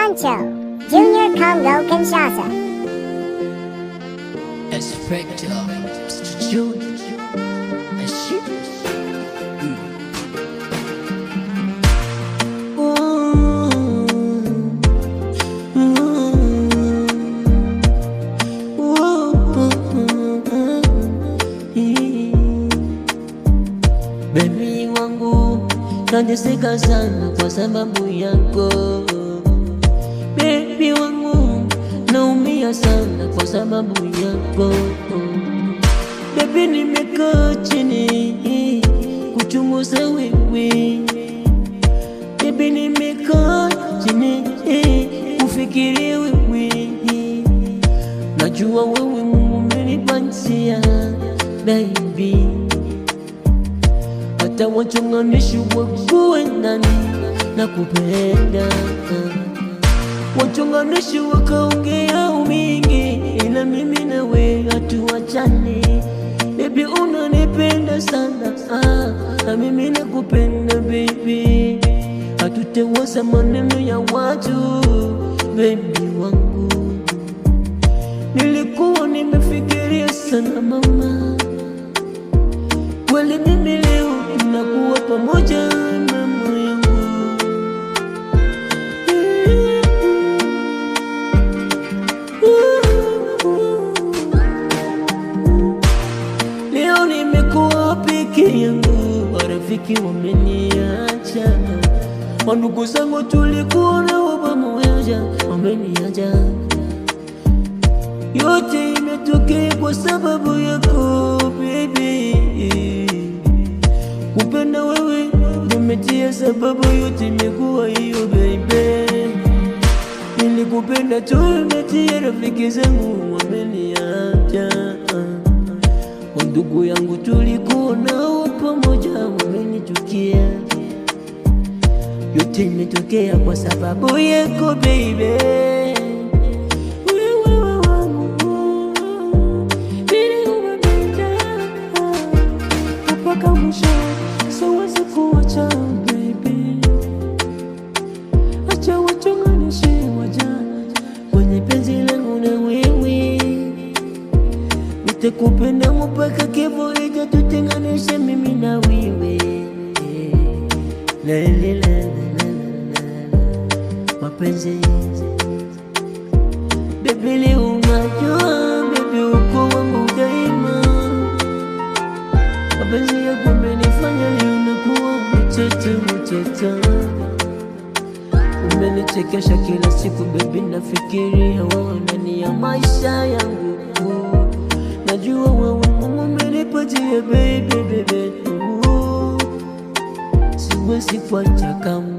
Pancho, Junior Congo Kinshasa. Expecto, Mr. Junior, and shit. Baby wangu, nateseka sana kwa sababu yako. Baby wangu, naumia sana kwa sababu yako. Baby, nimekaa chini kuchunguza wewe. Baby, nimekaa chini kufikiria wewe. Najua wewe Mungu umenipatia baby, hata wachonganishi wakuwe ndani na kupenda, wachonganishi wakaongea mingi, ila mimi nawe hatuachane. Baby, unanipenda sana, na mimi nakupenda baby, hatutaweza maneno ya watu. Baby wangu, nilikuwa nimefikiria sana mama, kweli mimi leo nakuwa pamoja na moyo wangu. Leo nimekuwa peke yangu, marafiki wameniacha, wandugu zangu tulikuwa nao pamoja wameniacha. Yote imetokea kwa sababu yako baby, kupenda wewe nimetia sababu, yote imekuwa hiyo baby. Nilikupenda tu, nimetia rafiki zangu wameniacha, ndugu yangu tulikuwa nao pamoja wamenichukia. Yote imetokea kwa sababu yako baby. Siwezi kuacha baby, acha wachonganishe wajana kwenye penzi langu na wewe. Nitakupenda mpaka kifo tutenganishe mimi na wewe. La la la la mapenzi baby, leo unajua baby uko wangu daima. Mapenzi yako umenifanya leo nakuwa mtete. Umenichekesha kila siku baby, nafikiria wewe ndani ya maisha yangu. Najua wewe Mungu umenipatia baby, siwezi kuacha kama